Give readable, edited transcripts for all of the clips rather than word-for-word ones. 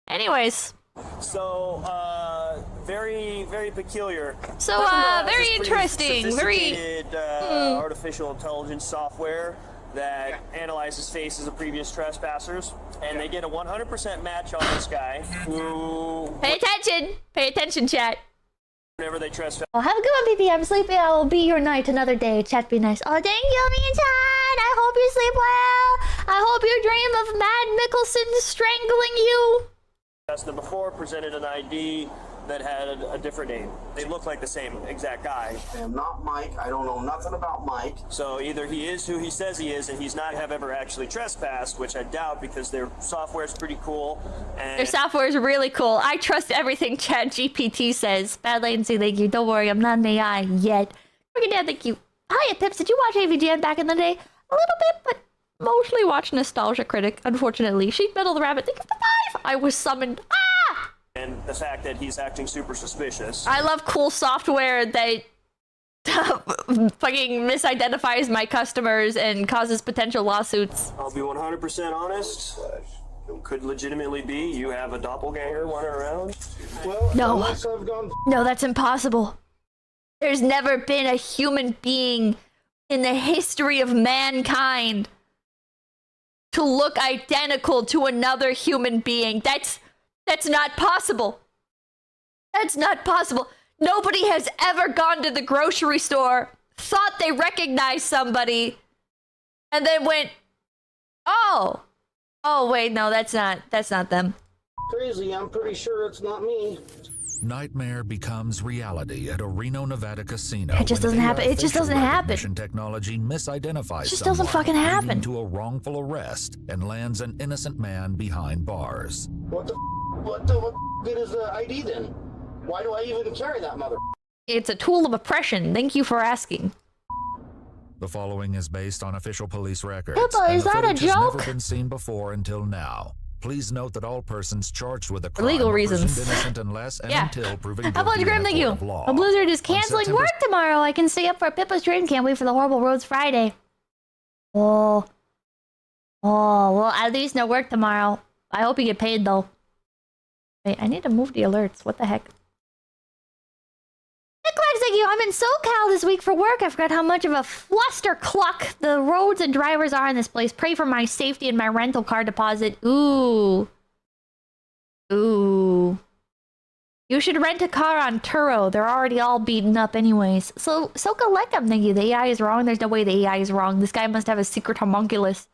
Anyways. So, very, very peculiar. So, very interesting. Very artificial intelligence software that analyzes faces of previous trespassers, and they get a 100% match on this guy who... Pay attention, chat. Whenever they trespass. Oh, have a good one, BB. I'm sleepy. I will be your night another day. Chat, be nice. Oh, thank you, me and Chat. I hope you sleep well. I hope you dream of Matt Mickelson strangling you. Them before, presented an ID that had a different name. They look like the same exact guy. I am not Mike. I don't know nothing about Mike. So either he is who he says he is, and he's not have ever actually trespassed, which I doubt because their software is pretty cool. And their software is really cool. I trust everything ChatGPT says. Bad latency, thank you. Don't worry, I'm not an AI yet. Freaking down, thank you. Hiya, Pips. Did you watch AVGN back in the day? A little bit, but mostly watch Nostalgia Critic, unfortunately. Sheet Metal the Rabbit, thank you for the 5! I was summoned. Ah! And the fact that he's acting super suspicious. I love cool software that fucking misidentifies my customers and causes potential lawsuits. I'll be 100% honest. Could legitimately be you have a doppelganger running around. Well, no. No, that's impossible. There's never been a human being in the history of mankind to look identical to another human being. That's not possible. That's not possible. Nobody has ever gone to the grocery store, thought they recognized somebody, and then went, oh, wait, no, that's not them. Crazy, I'm pretty sure it's not me. Nightmare becomes reality at a Reno, Nevada casino. It just doesn't happen. It just doesn't happen. Technology misidentifies it just doesn't fucking happen. Leading to a wrongful arrest and lands an innocent man behind bars. What good is the ID then? Why do I even carry that mother? It's a tool of oppression. Thank you for asking. The following is based on official police records. Pippa, is that a joke? Has never been seen before until now. Please note that all persons charged with a crime for legal reasons. Innocent unless and until proven guilty Apple Grim, thank you. A blizzard is canceling work tomorrow. I can stay up for Pippa's dream. Can't wait for the Horrible Roads Friday. Oh, well, at least no work tomorrow. I hope you get paid though. Wait, I need to move the alerts. What the heck? Thank you. I'm in SoCal this week for work. I forgot how much of a flustercluck the roads and drivers are in this place. Pray for my safety and my rental car deposit. Ooh. You should rent a car on Turo. They're already all beaten up anyways. So collect them, thank you. The AI is wrong. There's no way the AI is wrong. This guy must have a secret homunculus.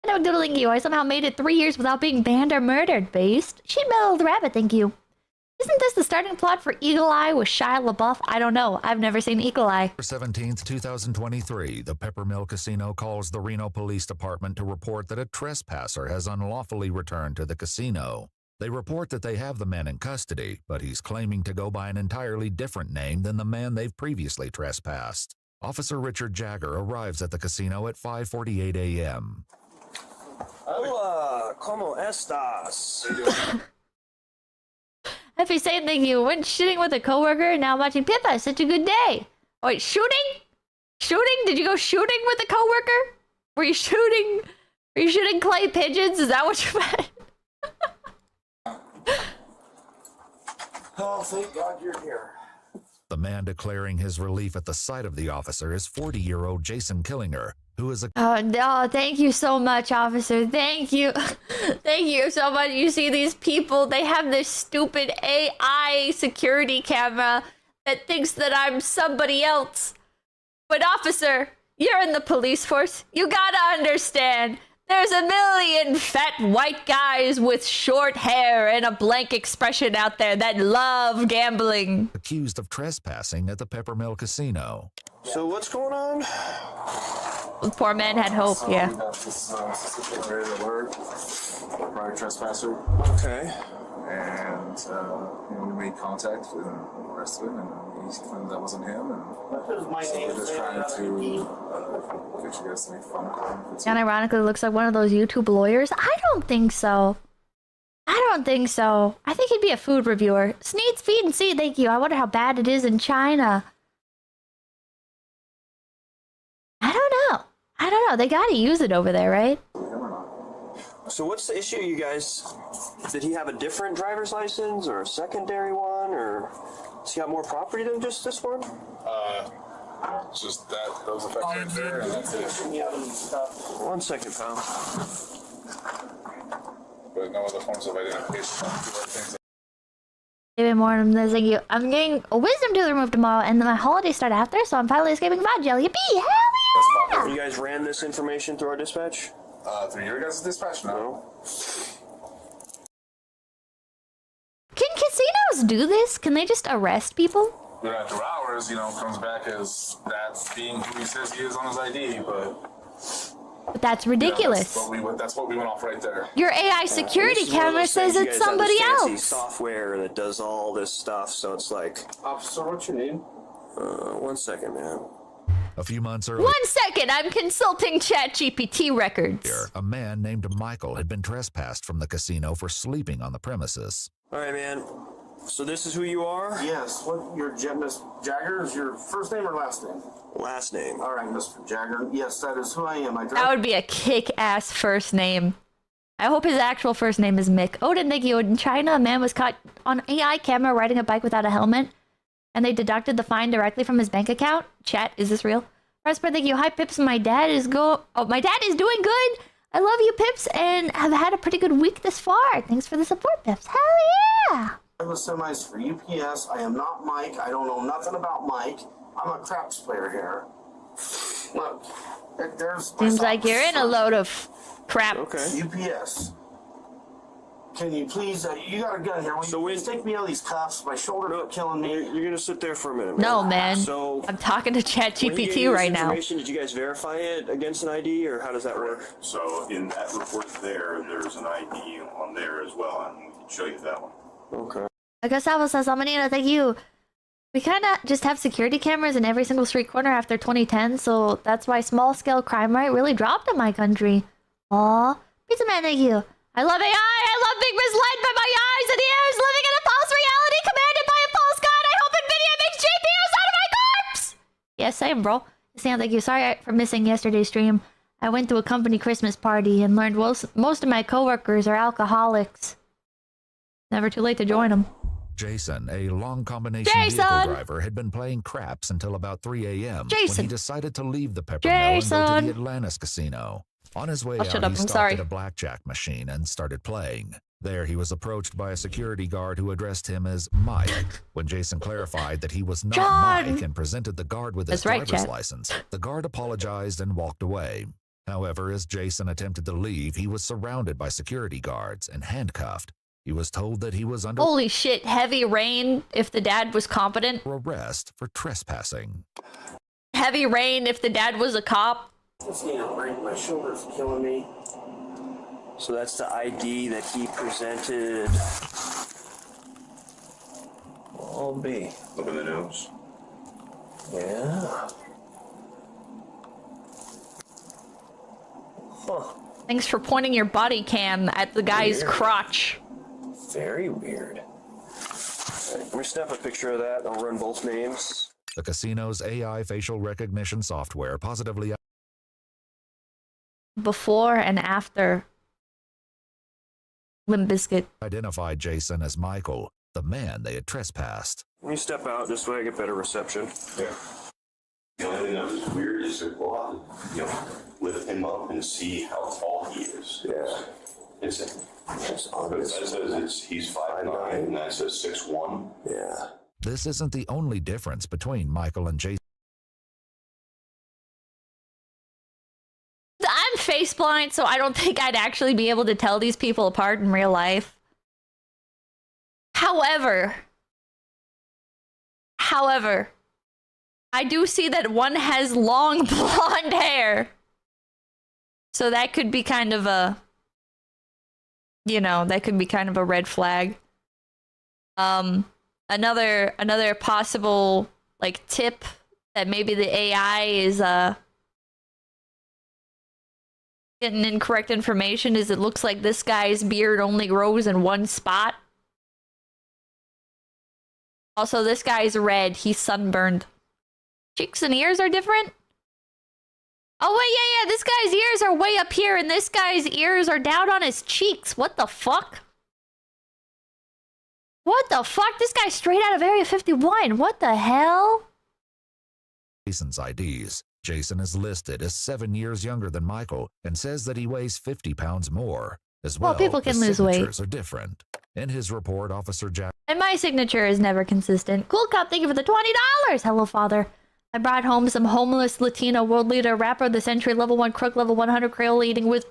I know, doodling you. I somehow made it 3 years without being banned or murdered. Based. Sheet Metal the Rabbit, thank you. Isn't this the starting plot for Eagle Eye with Shia LaBeouf? I don't know. I've never seen Eagle Eye. 17th, 2023, the Peppermill Casino calls the Reno Police Department to report that a trespasser has unlawfully returned to the casino. They report that they have the man in custody, but he's claiming to go by an entirely different name than the man they've previously trespassed. Officer Richard Jagger arrives at the casino at 5:48 a.m. Hola, ¿cómo estás? Happy saying thank you. Went shooting with a coworker and now watching Pippa. Such a good day. Oh, wait, shooting? Shooting? Did you go shooting with a coworker? Were you shooting clay pigeons? Is that what you meant? Oh, thank God you're here. The man declaring his relief at the sight of the officer is 40-year-old Jason Killinger, who is a... Oh, no, thank you so much, officer. Thank you. Thank you so much. You see these people, they have this stupid AI security camera that thinks that I'm somebody else. But officer, you're in the police force. You gotta understand. There's a million fat white guys with short hair and a blank expression out there that love gambling. Accused of trespassing at the Peppermill Casino. So what's going on? The poor man had hope, yeah. We got this red alert, prior trespasser. Okay. And we made contact with him, arrested him, and he claimed that wasn't him. And so we're just trying to get you guys to make phone calls. And ironically, looks like one of those YouTube lawyers. I don't think so. I think he'd be a food reviewer. Sneeds, feed, and see. Thank you. I wonder how bad it is in China. I don't know. They gotta use it over there, right? So what's the issue, you guys? Did he have a different driver's license or a secondary one, or has he got more property than just this one? Just that, those effects right there, and that's it. 1 second, pal. But no other forms of identification. Even more than this, thank you. I'm getting a wisdom tooth removed tomorrow, and then my holidays start after, so I'm finally escaping bad jail. Yippee! Hell yeah! You guys ran this information through our dispatch? Through your guys' dispatch? No. Can casinos do this? Can they just arrest people? But after hours, comes back as that being who he says he is on his ID, But that's ridiculous. That's what we went off right there. Your AI security camera says you it's guys have this somebody fancy else. software that does all this stuff, so it's like... Officer, what's your name? 1 second, man. A few months earlier, 1 second, I'm consulting ChatGPT records. a man named Michael had been trespassed from the casino for sleeping on the premises. All right, man. So this is who you are? Yes. What your Miss Jagger is your first name or last name? Last name. All right, Mr. Jagger. Yes, that is who I am. That would be a kick-ass first name. I hope his actual first name is Mick. Odin, thank you. In China, a man was caught on AI camera riding a bike without a helmet, and they deducted the fine directly from his bank account. Chat, is this real? Prosper, thank you. Hi, Pips. My dad is doing good. I love you, Pips, and have had a pretty good week this far. Thanks for the support, Pips. Hell yeah! I have a semis for UPS. I am not Mike. I don't know nothing about Mike. I'm a craps player here. Look, there's... Seems like you're in a load of crap. Okay. UPS. Can you please... you got a gun here. Will you please take me out of these cuffs? My shoulders are killing me. You're going to sit there for a minute, man. No, man. So... I'm talking to ChatGPT right now. Did you guys verify it against an ID, or how does that work? So in that report there's an ID on there as well, and we can show you that one. Okay. Gustavo says, Amanita, thank you. We kind of just have security cameras in every single street corner after 2010, so that's why small-scale crime rate really dropped in my country. Aw, Pizza Man, thank you. I love AI, I love being misled by my eyes and ears, living in a false reality commanded by a false god. I hope NVIDIA makes GPUs out of my corpse! Yeah, same, bro. Sam, thank you. Sorry for missing yesterday's stream. I went to a company Christmas party and learned most of my coworkers are alcoholics. Never too late to join them. Jason, a long combination vehicle driver, had been playing craps until about 3 a.m. when he decided to leave the Pepper Mill and go to the Atlantis casino. On his way out, he stopped at a blackjack machine and started playing. There, he was approached by a security guard who addressed him as Mike. When Jason clarified that he was not Mike and presented the guard with his driver's license, the guard apologized and walked away. However, as Jason attempted to leave, he was surrounded by security guards and handcuffed. He was told that he was under Holy shit, heavy rain if the dad was competent. arrest for trespassing. Heavy rain if the dad was a cop. Just need a break. My shoulder's killing me. So that's the ID that he presented. All B. Look at the nose. Yeah. Huh. Thanks for pointing your body cam at the guy's crotch. Very weird. Right, let me snap a picture of that. I'll run both names. The casino's AI facial recognition software positively Before and after Limp Bizkit identified Jason as Michael, the man they had trespassed. Let me step out this way I get better reception. Yeah. The only thing that was weird is to go out and, lift him up and see how tall he is. Yeah. It's odd. That says he's 5'9", and that says 6'1". Yeah. This isn't the only difference between Michael and Jason. I'm face blind, so I don't think I'd actually be able to tell these people apart in real life. However, I do see that one has long blonde hair. So that could be kind of a, that could be kind of a red flag. Another possible tip that maybe the AI is getting incorrect information is it looks like this guy's beard only grows in one spot. Also, this guy's red. He's sunburned. Cheeks and ears are different. Oh, wait, yeah, this guy's ears are way up here, and this guy's ears are down on his cheeks. What the fuck? What the fuck? This guy's straight out of Area 51. What the hell? Jason's IDs. Jason is listed as 7 years younger than Michael and says that he weighs 50 pounds more. As well, People can the lose weight. signatures are different. In his report, Officer Jack And my signature is never consistent. Cool Cop, thank you for the $20. Hello, Father. I brought home some homeless Latino world leader, rapper of the century, level 1 crook, level 100 Crayola eating with...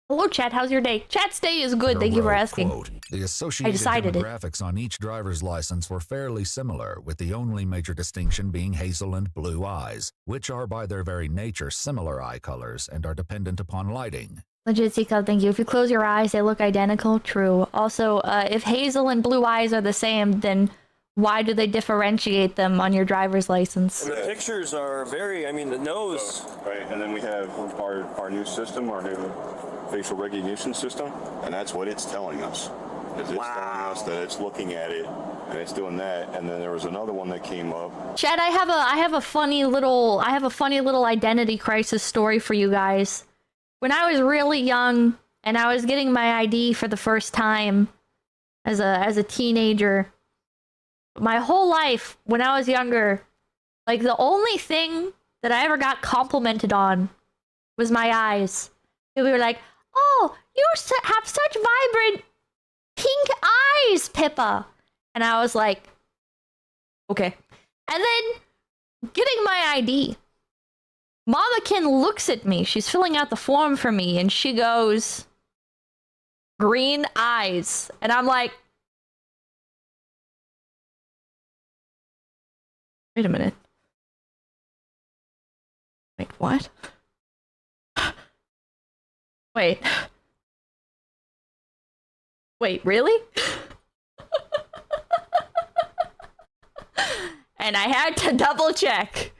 Hello, chat. How's your day? Chat's day is good. Thank you for asking. Quote, the associated decided it. demographics on each driver's license were fairly similar, with the only major distinction being hazel and blue eyes, which are by their very nature similar eye colors and are dependent upon lighting. Legit C-Cup, thank you. If you close your eyes, they look identical. True. Also, if hazel and blue eyes are the same, then why do they differentiate them on your driver's license? The pictures are very, I mean, the nose. Right, and then we have our new system, our new facial recognition system, and that's what it's telling us. It's telling us that it's looking at it and it's doing that. And then there was another one that came up. Chad, I have a funny little identity crisis story for you guys. When I was really young and I was getting my ID for the first time as a teenager, my whole life when I was younger, like the only thing that I ever got complimented on was my eyes. People were like, "Oh, you have such vibrant pink eyes, Pippa." And I was like, okay. And then getting my ID, Mamakin looks at me. She's filling out the form for me, and she goes, "Green eyes." And I'm like, wait a minute. Wait, what? Wait. Wait, really? And I had to double check.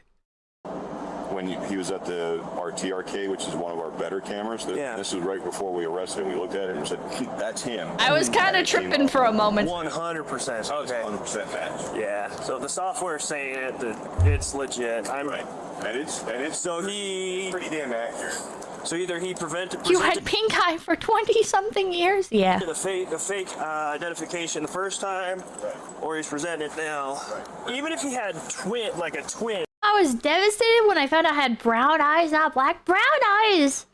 When he was at the RTRK, which is one of our better cameras, this was right before we arrested him. We looked at it and said, "That's him." I was kind of tripping for a moment. 100%. Okay. 100% match. Yeah. So the software's saying it that it's legit. Right. And it's so he pretty damn accurate. So either he presented You had pink eye for 20-something years? Yeah. the fake identification the first time, or he's presenting it now. Even if he had a twin. I was devastated when I found out I had brown eyes, not black. Brown eyes!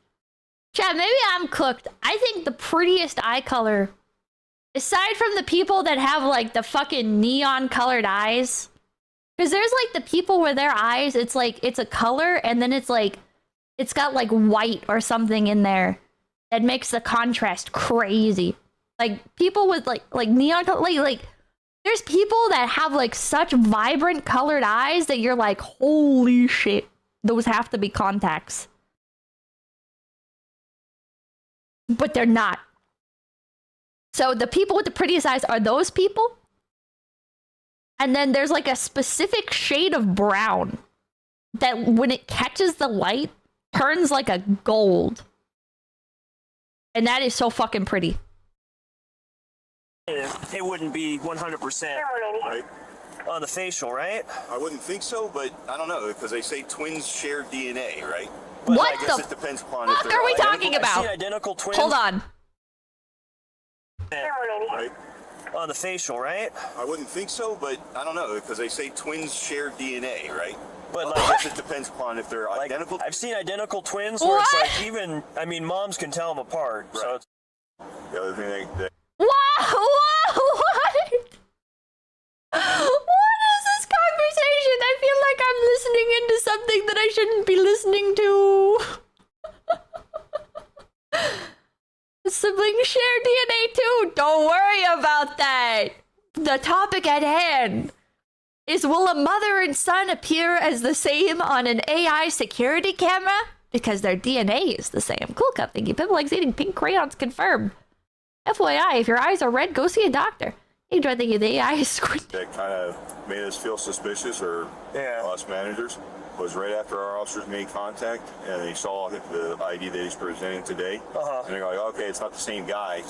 Chad, maybe I'm cooked. I think the prettiest eye color, aside from the people that have like the fucking neon colored eyes, because there's like the people where their eyes, it's like, it's a color and then it's like, it's got like white or something in there that makes the contrast crazy. Like people with like neon color, like there's people that have like such vibrant colored eyes that you're like, holy shit, those have to be contacts. But they're not. So the people with the prettiest eyes are those people. And then there's like a specific shade of brown that when it catches the light, turns like a gold. And that is so fucking pretty. It wouldn't be 100% Right. on the facial, right? I wouldn't think so, but I don't know, because they say twins share DNA, right? But What I guess the it depends upon fuck if they're are we identical. talking I've about? seen identical twins. Hold on. Right. On the facial, right? I wouldn't think so, but I don't know, because they say twins share DNA, right? But I guess it depends upon if they're identical. I've seen identical twins where it's like even, I mean, moms can tell them apart. Right. So it's The other thing that Whoa, what? What is this conversation? I feel like I'm listening into something that I shouldn't be listening to. Siblings share DNA too. Don't worry about that. The topic at hand is, will a mother and son appear as the same on an AI security camera? Because their DNA is the same. Cool Cup, thank you. People likes eating pink crayons, confirmed. FYI, if your eyes are red, go see a doctor. You enjoy thinking the AI is squinting. that kind of made us feel suspicious, or us managers, was right after our officers made contact and they saw the ID that he's presenting today. And they're like, okay, it's not the same guy.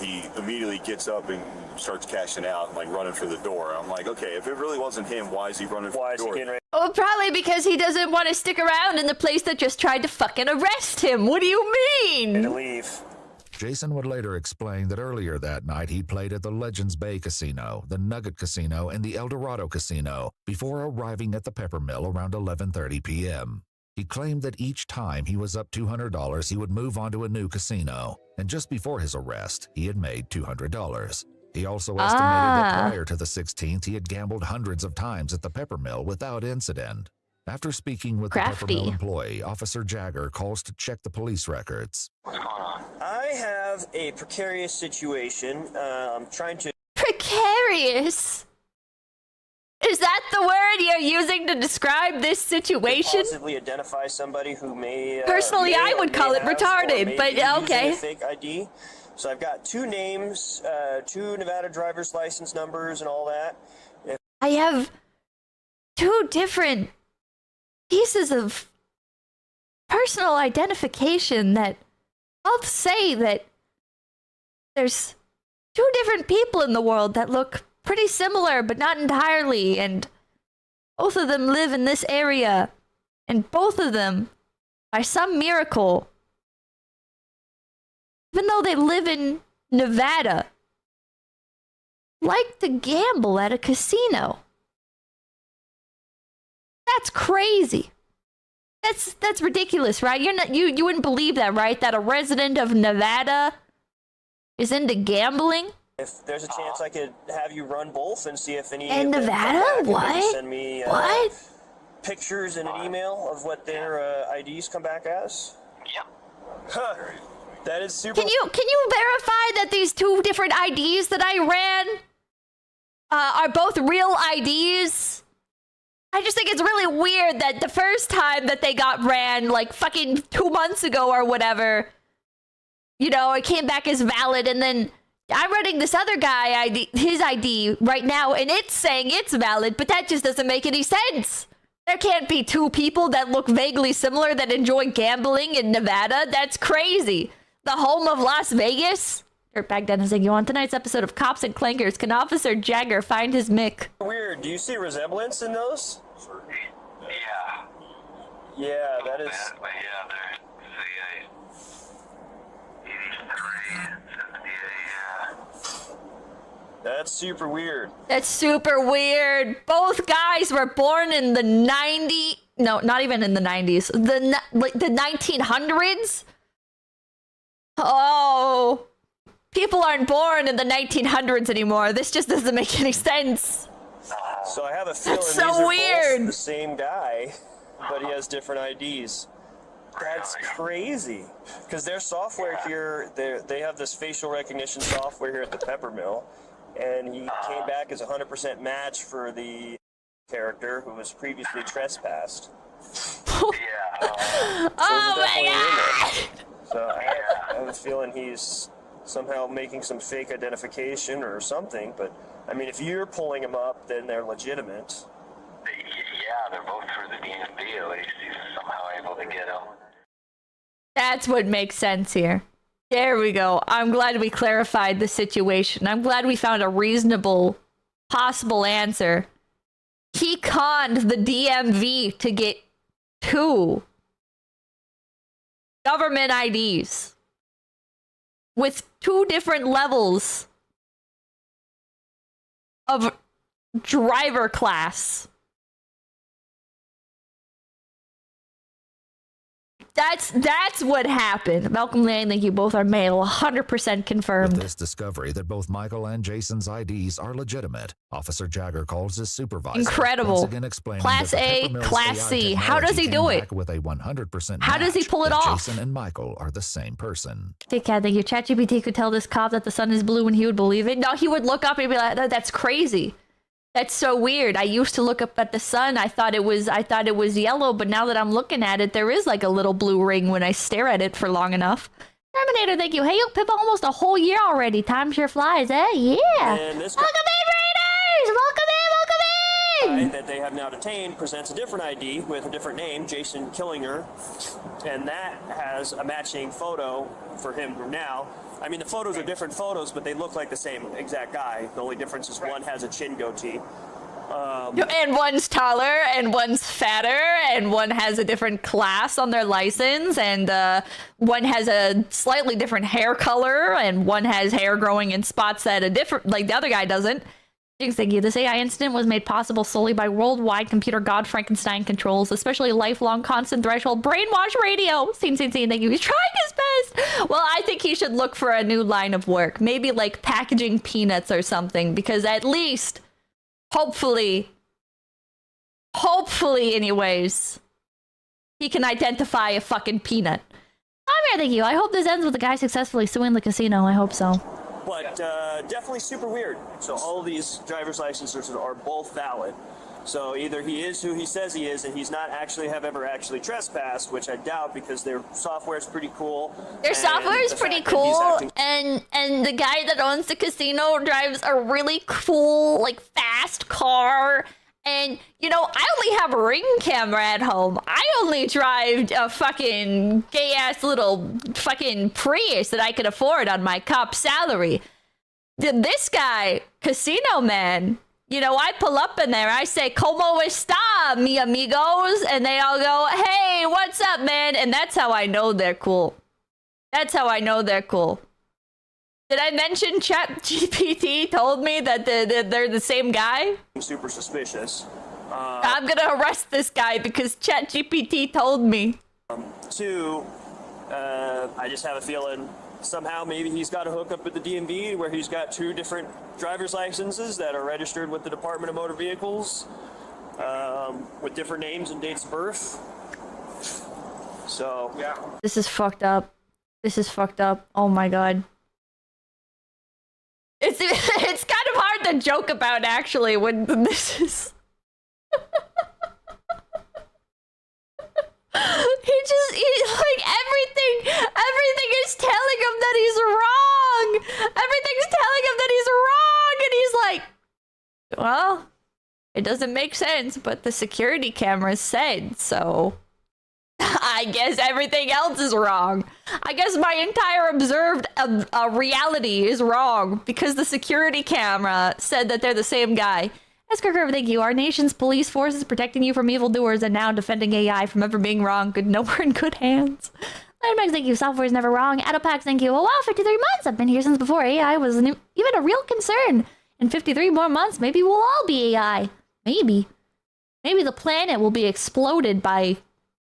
he immediately gets up and starts cashing out, like running for the door. I'm like, okay, if it really wasn't him, why is he running for the door? Oh, probably because he doesn't want to stick around in the place that just tried to fucking arrest him. What do you mean? To leave. Jason would later explain that earlier that night he played at the Legends Bay Casino, the Nugget Casino, and the El Dorado Casino before arriving at the Peppermill around 11:30 p.m. He claimed that each time he was up $200, he would move on to a new casino, and just before his arrest, he had made $200. He also estimated that prior to the 16th, he had gambled hundreds of times at the Peppermill without incident. After speaking with the Peppermill employee, Officer Jagger calls to check the police records. I have a precarious situation. I'm trying to... Precarious? Is that the word you're using to describe this situation? Possibly identify somebody who may... Personally, I would call it retarded, but okay. A fake ID. So I've got 2 names, 2 Nevada driver's license numbers and all that. I have 2 different pieces of personal identification that both say that there's 2 different people in the world that look pretty similar, but not entirely, and both of them live in this area, and both of them, by some miracle, even though they live in Nevada, like to gamble at a casino. That's crazy. That's ridiculous, right? You wouldn't believe that, right? That a resident of Nevada is into gambling? If there's a chance I could have you run both and see if any... In Nevada? What? Send me what? Pictures in an email of what their IDs come back as? Yep. Huh. That is super... Can you verify that these 2 different IDs that I ran are both real IDs? I just think it's really weird that the first time that they got ran, like fucking 2 months ago or whatever, you know, it came back as valid, and then I'm running this other guy his ID right now, and it's saying it's valid, but that just doesn't make any sense. There can't be 2 people that look vaguely similar that enjoy gambling in Nevada. That's crazy. The home of Las Vegas? Dirtbag Dennis saying, on tonight's episode of Cops and Clankers, can Officer Jagger find his Mick? Weird. Do you see resemblance in those? Yeah. Yeah, that is... But yeah, they're... That's super weird. That's super weird. Both guys were born in the 90s. No, not even in the 90s. The 1900s? Oh. People aren't born in the 1900s anymore. This just doesn't make any sense. So I have a feeling That's these so are weird. both the same guy, but he has different IDs. That's crazy. Because their software here, they have this facial recognition software here at the Peppermill, and he came back as a 100% match for the character who was previously trespassed. Oh my god! So I have a feeling he's somehow making some fake identification or something, but I mean, if you're pulling them up, then they're legitimate. Yeah, they're both through the DMV at least. He's somehow able to get them. That's what makes sense here. There we go. I'm glad we clarified the situation. I'm glad we found a reasonable, possible answer. He conned the DMV to get 2 government IDs with 2 different levels of driver class. That's what happened. Malcolm Lane, thank you. Both are male. 100% confirmed. With this discovery that both Michael and Jason's IDs are legitimate, Officer Jagger calls his supervisor. Incredible. Once again explaining Class that the A, Peppermill's Class AI C. How does he technology do came it? back with a 100% How does he match pull it that off? Jason and Michael are the same person. Dickhead, thank you. ChatGPT could tell this cop that the sun is blue and he would believe it. No, he would look up and be like, that's crazy. That's so weird. I used to look up at the sun. I thought it was yellow, but now that I'm looking at it, there is like a little blue ring when I stare at it for long enough. Terminator, thank you. Hey, yo, Pippa, almost a whole year already. Time sure flies, eh? Yeah. And this Welcome in, Raiders! Welcome in! guy that they have now detained presents a different ID with a different name, Jason Killinger, and that has a matching photo for him now. I mean, the photos are different photos, but they look like the same exact guy. The only difference is one has a chin goatee. And one's taller, and one's fatter, and one has a different class on their license, and one has a slightly different hair color, and one has hair growing in spots that a different, like the other guy doesn't. Thank you. This AI incident was made possible solely by worldwide computer god Frankenstein controls, especially lifelong constant threshold brainwash radio. Thank you. He's trying his best. Well, I think he should look for a new line of work, maybe like packaging peanuts or something, because at least, hopefully anyways, he can identify a fucking peanut. I'm here, thank you. I hope this ends with the guy successfully suing the casino. I hope so. But definitely super weird. So all of these driver's licenses are both valid. So either he is who he says he is, and he's not actually ever actually trespassed, which I doubt because their software is pretty cool. Their software is pretty cool, and the guy that owns the casino drives a really cool, like, fast car. And, you know, I only have a Ring camera at home. I only drive a fucking gay-ass little fucking Prius that I could afford on my cop salary. This guy, Casino Man, you know, I pull up in there, I say, "Como está, mi amigos?" And they all go, "Hey, what's up, man?" And that's how I know they're cool. That's how I know they're cool. Did I mention ChatGPT told me that they're the same guy? Super suspicious. I'm gonna arrest this guy because ChatGPT told me. Two, I just have a feeling somehow maybe he's got a hookup with the DMV where he's got two different driver's licenses that are registered with the Department of Motor Vehicles with different names and dates of birth. So, yeah. This is fucked up. This is fucked up. Oh my god. It's kind of hard to joke about, actually, when this is... like, everything is telling him that he's wrong! Everything's telling him that he's wrong! And he's like, well, it doesn't make sense, but the security cameras said, so... I guess everything else is wrong. I guess my entire observed reality is wrong because the security camera said that they're the same guy. Esker, thank you. Our nation's police force is protecting you from evildoers and now defending AI from ever being wrong. Good, no, we're in good hands. Linebags, thank you. Software is never wrong. Adopax, thank you. Oh wow, 53 months. I've been here since before AI was even a real concern. In 53 more months, maybe we'll all be AI. Maybe. Maybe the planet will be exploded by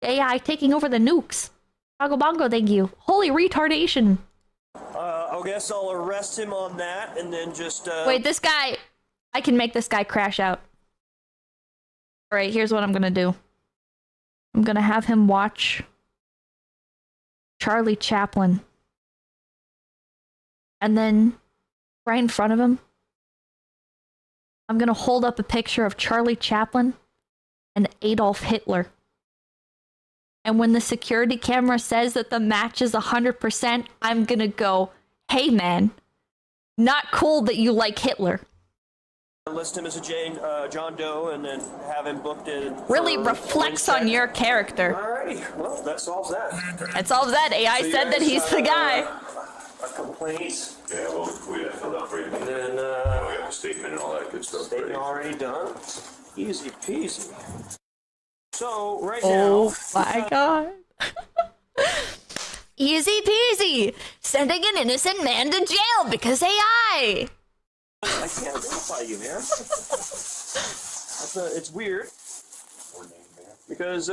AI taking over the nukes. Bongo Bongo, thank you. Holy retardation. I guess I'll arrest him on that and then just... Wait, this guy... I can make this guy crash out. Alright, here's what I'm gonna do. I'm gonna have him watch Charlie Chaplin. And then, right in front of him, I'm gonna hold up a picture of Charlie Chaplin and Adolf Hitler. And when the security camera says that the match is 100%, I'm gonna go, "Hey man, not cool that you like Hitler." List him as a John Doe and then have him booked in. Really reflects on your character. Alrighty, well, that solves that. That solves that. AI So said that he's the guy. A complaint. Yeah, well, we have filled out for you. And then, we have a statement and all that good stuff. statement already done. Easy peasy. So, right Oh now... my god. Easy peasy. Sending an innocent man to jail because AI. I can't identify you, man. It's weird. Because,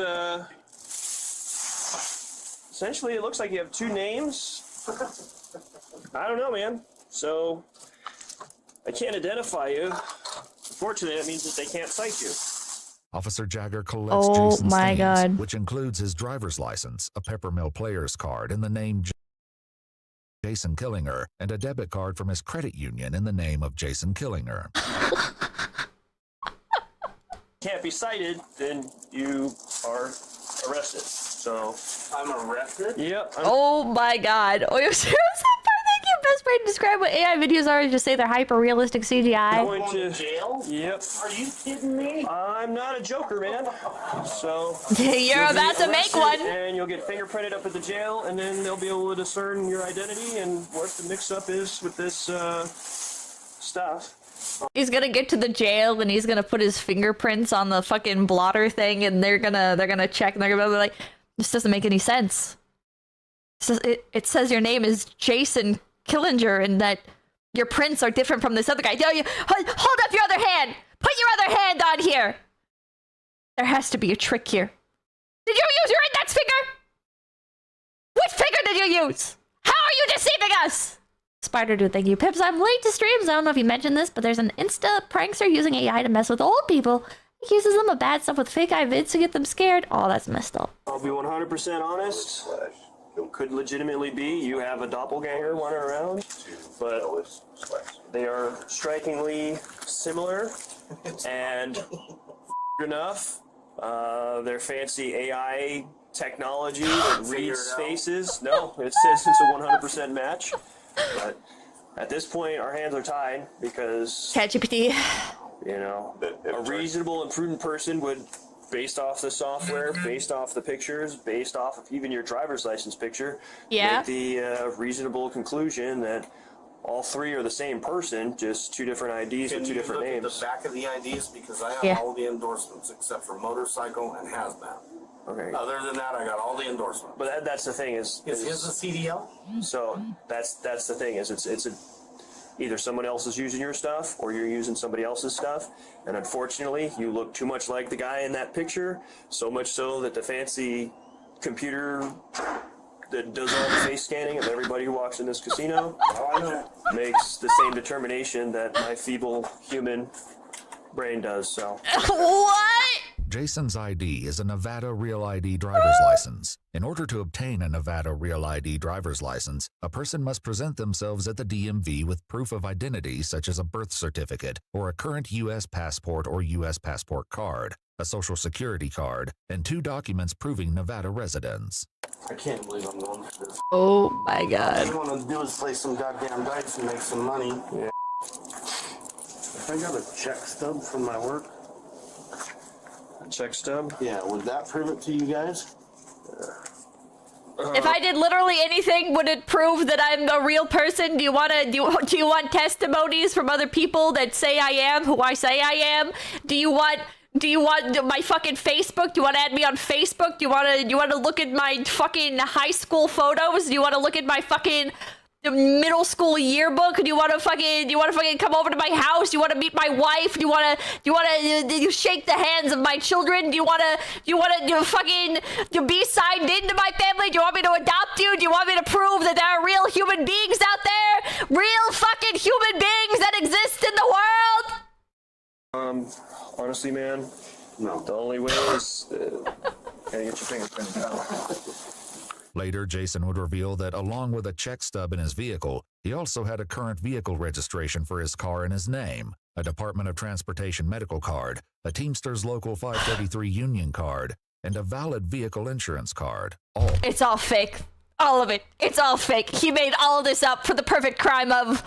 essentially it looks like you have two names. I don't know, man. So, I can't identify you. Unfortunately, that means that they can't cite you. Officer Jagger collects Oh Jason's my things, god. which includes his driver's license, a Peppermill player's card in the name Jason Killinger, and a debit card from his credit union in the name of Jason Killinger. Can't be cited, then you are arrested. So I'm arrested? yep. Oh my god. Oh, you're serious? Thank you, best way to describe what AI videos are is just say they're hyper realistic CGI. Going to jail? Yep. Are you kidding me? I'm not a joker, man. So You're you'll about be to make arrested one. and you'll get fingerprinted up at the jail, and then they'll be able to discern your identity and what the mix-up is with this stuff. He's gonna get to the jail and he's gonna put his fingerprints on the fucking blotter thing, and they're gonna check and they're gonna be like, this doesn't make any sense. It says your name is Jason Killinger and that your prints are different from this other guy. Yo, hold up your other hand. Put your other hand on here. There has to be a trick here. Did you use your index finger? Which finger did you use? How are you deceiving us? Spider Dude, thank you. Pips, I'm late to streams. I don't know if you mentioned this, but there's an Insta prankster using AI to mess with old people. He accuses them of bad stuff with fake eye vids to get them scared. Oh, that's messed up. I'll be 100% honest. Could legitimately be you have a doppelganger running around, but they are strikingly similar and enough. Their fancy AI technology that reads faces. No, it says it's a 100% match. But at this point, our hands are tied because ChatGPT. you know, a reasonable and prudent person would, based off the software, based off the pictures, based off of even your driver's license picture, Yeah. make the reasonable conclusion that all three are the same person, just two different IDs with two different names. At the back of the IDs, because I have Yeah. all the endorsements except for motorcycle and hazmat. Okay. Other than that, I got all the endorsements. But that's the thing is Is a CDL? so that's the thing is either someone else is using your stuff or you're using somebody else's stuff, and unfortunately you look too much like the guy in that picture, so much so that the fancy computer that does all the face scanning of everybody who walks in this casino makes the same determination that my feeble human brain does. So What? Jason's ID is a Nevada Real ID driver's license. In order to obtain a Nevada Real ID driver's license, a person must present themselves at the DMV with proof of identity such as a birth certificate or a current U.S. passport or U.S. passport card, a social security card, and 2 documents proving Nevada residence. I can't believe I'm going for this. Oh my All god. you want to do is play some goddamn dice and make some money. Yeah. If I got a check stub from my work, check stub. yeah, would that prove it to you guys? If I did literally anything, would it prove that I'm a real person? Do you want testimonies from other people that say I am who I say I am? Do you want my fucking Facebook? Do you want to add me on Facebook? Do you want to look at my fucking high school photos? Do you want to look at my fucking middle school yearbook? Do you want to fucking come over to my house? Do you want to meet my wife? Do you want to shake the hands of my children? Do you want to fucking be signed into my family? Do you want me to adopt you? Do you want me to prove that there are real human beings out there? Real fucking human beings that exist in the world? Honestly, man, No. the only way is gotta get your fingerprint out. Later, Jason would reveal that along with a check stub in his vehicle, he also had a current vehicle registration for his car in his name, a Department of Transportation medical card, a Teamsters Local 533 union card, and a valid vehicle insurance card. All It's all fake. All of it. It's all fake. He made all of this up for the perfect crime of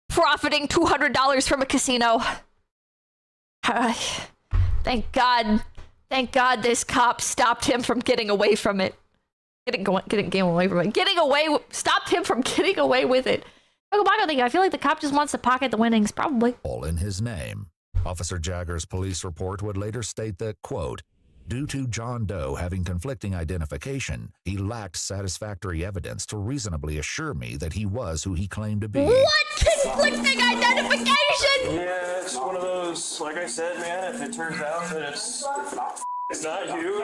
profiting $200 from a casino. Thank God. Thank God this cop stopped him from getting away from it. Stopped him from getting away with it. I feel like the cop just wants to pocket the winnings, probably. all in his name. Officer Jagger's police report would later state that, quote, due to John Doe having conflicting identification, he lacked satisfactory evidence to reasonably assure me that he was who he claimed to be. What conflicting identification? Yeah, it's one of those. Like I said, man, if it turns out that it's not you.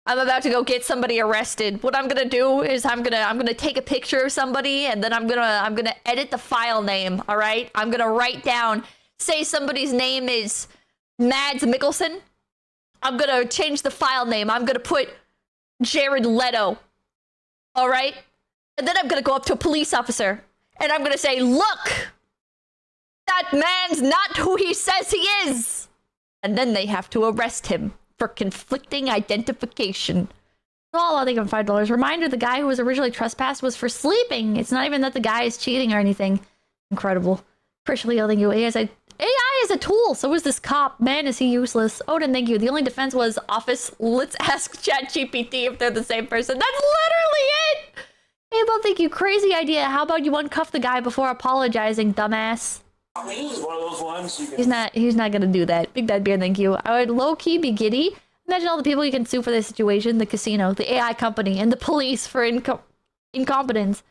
I'm about to go get somebody arrested. What I'm gonna do is I'm gonna take a picture of somebody and then I'm gonna edit the file name. All right, I'm gonna write down, say somebody's name is Mads Mikkelsen. I'm gonna change the file name. I'm gonna put Jared Leto. All right, and then I'm gonna go up to a police officer and I'm gonna say, look, that man's not who he says he is. And then they have to arrest him for conflicting identification. Well, I'll take him $5. Reminder, the guy who was originally trespassed was for sleeping. It's not even that the guy is cheating or anything. Incredible. Christian, thank you. AI is a tool. So is this cop. Man, is he useless. Odin, thank you. The only defense was office. Let's ask ChatGPT if they're the same person. That's literally it. Hey, Bob, thank you. Crazy idea. How about you uncuff the guy before apologizing, dumbass? It's one of those ones you can... He's not gonna do that. Big Dad Beer, thank you. I would low-key be giddy. Imagine all the people you can sue for this situation. The casino, the AI company, and the police for incompetence.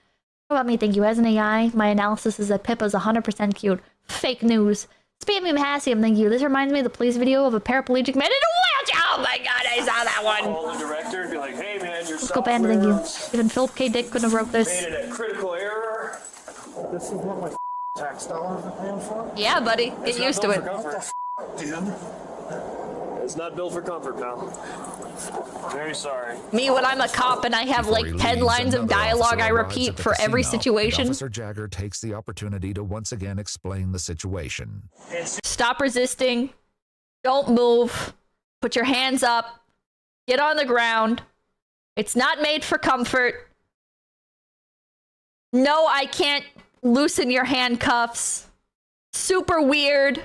What about me? Thank you. As an AI, my analysis is that Pippa's 100% cute. Fake news. Spam Hassium, thank you. This reminds me of the police video of a paraplegic man in a wheelchair. Oh my god, I saw that one. Call the director and be like, hey man, your Go Panda, thank you. Even Philip K. Dick couldn't have wrote this. made it a critical error. This is what my tax dollars are paying for? Yeah, buddy. Get used to it. Dude. It's not built for comfort, pal. Very sorry. Me, when I'm a cop and I have Before like he 10 leaves, lines of another dialogue officer I arrives repeat at the for every casino, and situation. Officer Jagger takes the opportunity to once again explain the situation. Stop resisting. Don't move. Put your hands up. Get on the ground. It's not made for comfort. No, I can't loosen your handcuffs. Super weird.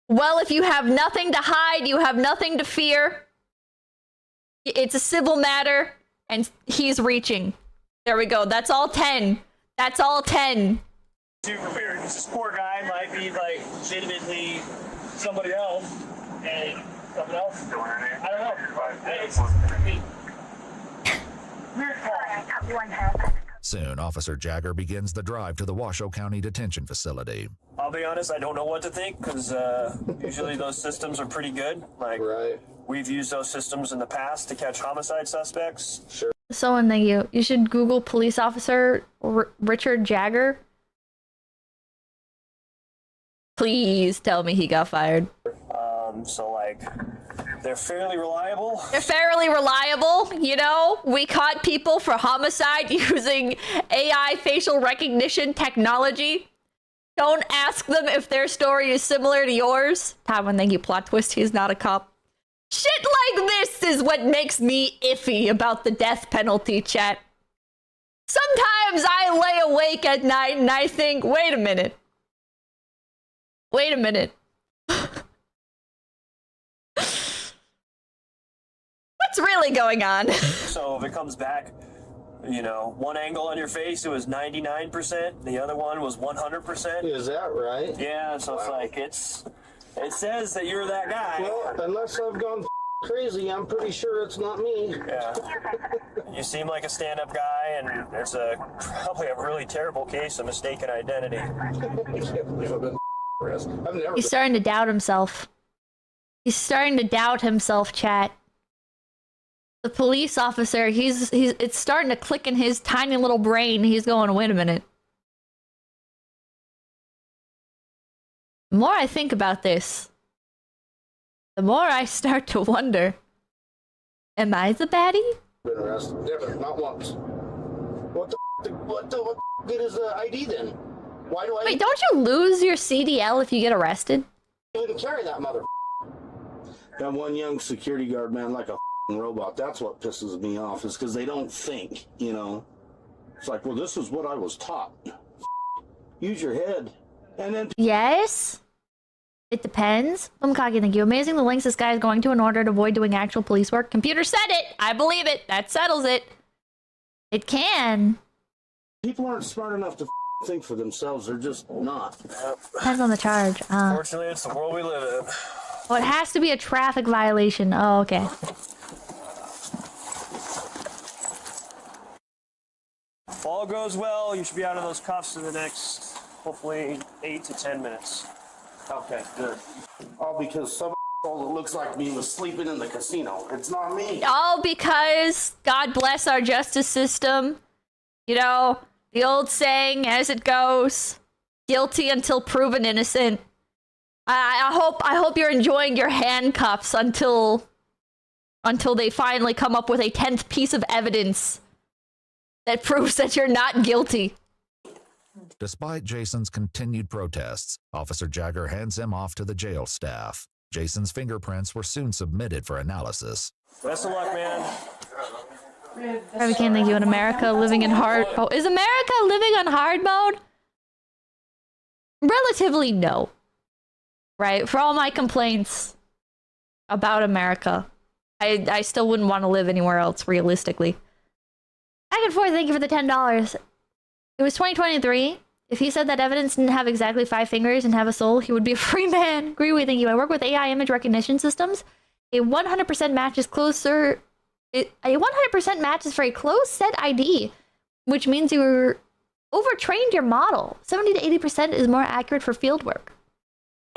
Well, if you have nothing to hide, you have nothing to fear. It's a civil matter, and he's reaching. There we go. That's all 10. That's all 10. Super weird. This poor guy might be like legitimately somebody else, and something else. I don't know. It's weird. Soon, Officer Jagger begins the drive to the Washoe County Detention Facility. I'll be honest, I don't know what to think, because usually those systems are pretty good. Like, we've used those systems in the past to catch homicide suspects. Sure. Someone, thank you. You should Google police officer Richard Jagger. Please tell me he got fired. So, like, they're fairly reliable. They're fairly reliable, you know? We caught people for homicide using AI facial recognition technology. Don't ask them if their story is similar to yours. Tywin, thank you. Plot twist, he's not a cop. Shit like this is what makes me iffy about the death penalty, chat. Sometimes I lay awake at night and I think, wait a minute. Wait a minute. What's really going on? So if it comes back, you know, one angle on your face, it was 99%. The other one was 100%. Is that right? Yeah, so it's like, it says that you're that guy. Well, unless I've gone crazy, I'm pretty sure it's not me. Yeah. You seem like a stand-up guy, and there's probably a really terrible case of mistaken identity. I can't believe I've been I've never He's starting to doubt himself. He's starting to doubt himself, chat. The police officer, it's starting to click in his tiny little brain. He's going, wait a minute. The more I think about this, the more I start to wonder, am I the baddie? been arrested. Never, not once. What the good is the ID then? Why do I Wait, don't you lose your CDL if you get arrested? even carry that mother? That one young security guard, man, like a robot. That's what pisses me off, is because they don't think, you know. It's like, well, this is what I was taught. Use your head. And then... Yes. It depends. Cocky, thank you. Amazing the lengths this guy is going to in order to avoid doing actual police work. Computer said it. I believe it. That settles it. It can. People aren't smart enough to think for themselves. They're just not. Depends on the charge. Fortunately, it's the world we live in. Oh, it has to be a traffic violation. Oh, okay. If all goes well, you should be out of those cuffs in the next, hopefully, 8 to 10 minutes. Okay, good. All because some that looks like me was sleeping in the casino. It's not me. All because God bless our justice system. You know, the old saying, as it goes, guilty until proven innocent. I hope you're enjoying your handcuffs until they finally come up with a 10th piece of evidence that proves that you're not guilty. Despite Jason's continued protests, Officer Jagger hands him off to the jail staff. Jason's fingerprints were soon submitted for analysis. Best of luck, man. Probably can't thank you in America living in hard. Oh, is America living on hard mode? Relatively no. Right? For all my complaints about America, I still wouldn't want to live anywhere else realistically. Back and forth, thank you for the $10. It was 2023. If he said that evidence didn't have exactly 5 fingers and have a soul, he would be a free man. Agree with thank you. I work with AI image recognition systems. A 100% match is closer. A 100% match is for a close set ID, which means you overtrained your model. 70 to 80% is more accurate for field work.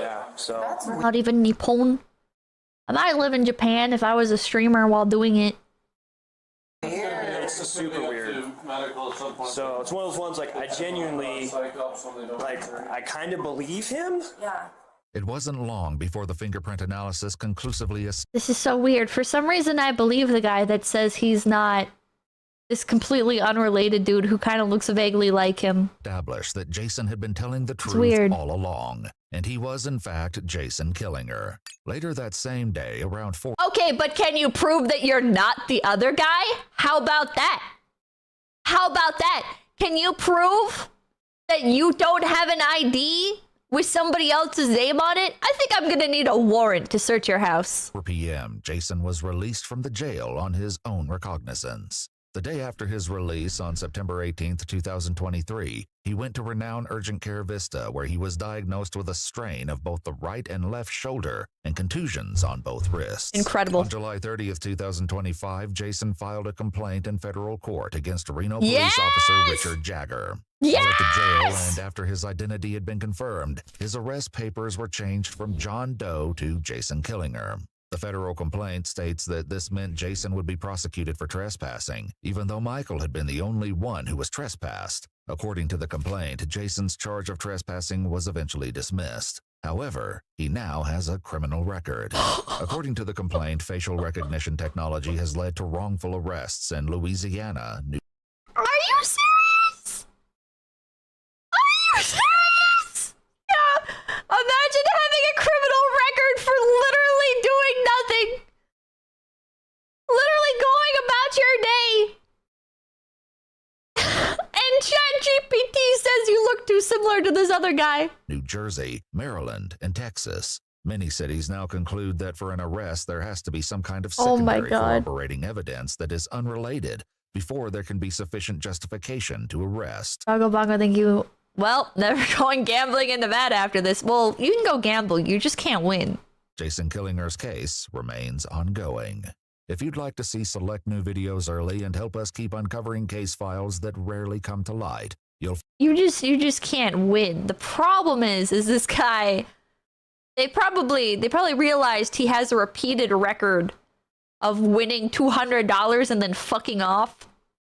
Yeah, so. Not even Nippon. I might live in Japan if I was a streamer while doing it. It's super weird. So it's one of those ones, like, I genuinely, like, I kind of believe him. Yeah. It wasn't long before the fingerprint analysis conclusively This is so weird. For some reason, I believe the guy that says he's not this completely unrelated dude who kind of looks vaguely like him. established that Jason had been telling the truth weird. all along, and he was in fact Jason Killinger. Later that same day, around 4. Okay, but can you prove that you're not the other guy? How about that? How about that? Can you prove that you don't have an ID with somebody else's name on it? I think I'm gonna need a warrant to search your house. 4 p.m., Jason was released from the jail on his own recognizance. The day after his release on September 18th, 2023, he went to renowned urgent care Vista, where he was diagnosed with a strain of both the right and left shoulder and contusions on both wrists. Incredible. On July 30th, 2025, Jason filed a complaint in federal court against Reno police officer Richard Jagger. While at the jail and after his identity had been confirmed, his arrest papers were changed from John Doe to Jason Killinger. The federal complaint states that this meant Jason would be prosecuted for trespassing, even though Michael had been the only one who was trespassed. According to the complaint, Jason's charge of trespassing was eventually dismissed. However, he now has a criminal record. According to the complaint, facial recognition technology has led to wrongful arrests in Louisiana, New Are you serious? Are you serious? Yeah. Imagine having a criminal record for literally doing nothing. Literally going about your day. And ChatGPT says you look too similar to this other guy. New Jersey, Maryland, and Texas. Many cities now conclude that for an arrest, there has to be some kind of Oh my secondary God. corroborating evidence that is unrelated before there can be sufficient justification to arrest. Bongo Bongo, thank you. Well, never going gambling in Nevada after this. Well, you can go gamble. You just can't win. Jason Killinger's case remains ongoing. If you'd like to see select new videos early and help us keep uncovering case files that rarely come to light, you'll You just can't win. The problem is this guy, They probably realized he has a repeated record of winning $200 and then fucking off.